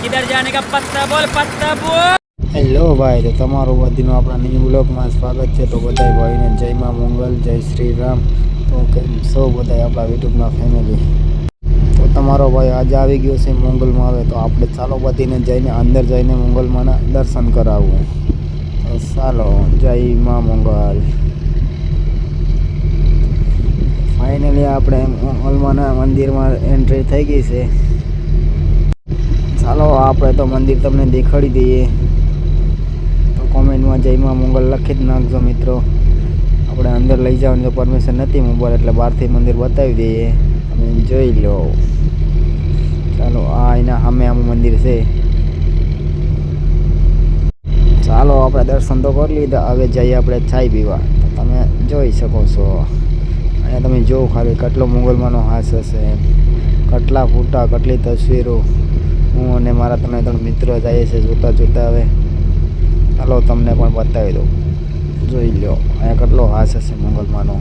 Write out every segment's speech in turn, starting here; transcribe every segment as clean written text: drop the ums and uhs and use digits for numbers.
किधर जाने का पत्ता बोल। હેલો ભાઈ, તો તમારું બધીનું આપણા ન્યૂ બ્લોગમાં સ્વાગત છે. તો બધા ભાઈને જય માં મંગલ, જય શ્રી રામ. તો કેમ સૌ બધા આપણા યુટ્યુબના ફેમિલી. તો તમારો ભાઈ આજે આવી ગયો છે મંગલમાં. આવે તો આપણે ચાલો બધીને જઈને અંદર જઈને મંગલમાંના દર્શન કરાવવું. તો ચાલો, જય માં મંગલ. ફાઇનલી આપણે મંગલમાંના મંદિરમાં એન્ટ્રી થઈ ગઈ છે. ચાલો આપણે તો મંદિર તમને દેખાડી દઈએ. તો કોમેન્ટમાં જય માં મંગલ લખી જ નાખજો મિત્રો. આપણે અંદર લઈ જવાની તો પરમિશન નથી મોબાઈલ, એટલે બહારથી મંદિર બતાવી દઈએ, તમે જોઈ લો. ચાલો, આ એના સામે આમ મંદિર છે. ચાલો આપણે દર્શન તો કરી લીધા, હવે જઈએ આપણે ચાય પીવા. તો તમે જોઈ શકો છો અહીંયા, તમે જો ખાલી કેટલો મંગલમાંનો હાસ હશે, કેટલા ફોટા, કેટલી તસવીરો. હું અને મારા ત્રણ મિત્રો જઈએ છે જોતા. હવે ચાલો તમને પણ બતાવી દઉં, જોઈ લો અહીંયા કેટલો હાસ હશે મંગલમાંનો,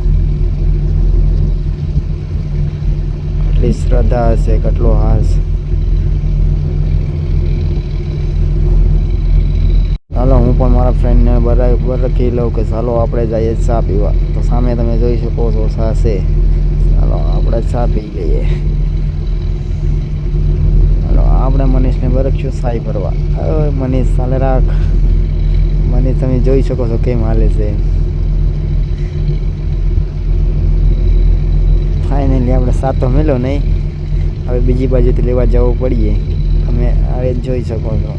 કેટલી શ્રદ્ધા હશે, કેટલો હાસ. ચાલો હું પણ મારા ફ્રેન્ડને બરાબર કહી લઉં કે ચાલો આપણે જઈએ ચા પીવા. તો સામે તમે જોઈ શકો છો ચા છે. ચાલો આપણે ચા પી લઈએ. ચાલો આપણે મનીષને બરકશું સાઈ ભરવા. હવે મનીષ ચાલે રાખ. મનીષ તમે જોઈ શકો છો કેમ હાલે છે. ફાઇનલી આપણે સાતો મેળો નહીં, હવે બીજી બાજુથી લેવા જવું પડીએ. તમે હવે જોઈ શકો છો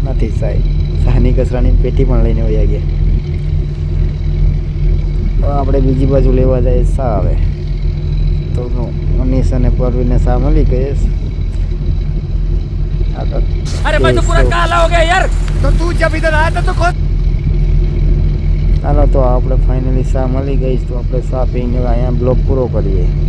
નથી સાઈ. સાની કચરાની પેટી પણ લઈને વયા ગયા. તો આપણે બીજી બાજુ લેવા જઈએ સા. આવે તો મનીષ અને પરવીને સા મળી ગઈ. अरे भाई तो पूरा काला हो गया यार, तो तू जब इधर आया था तो खुद. ચાલો તો આપણે ફાઇનલી સા મળી ગઈ. તો આપણે સા પીને અહીંયા બ્લોગ પૂરો કરીએ.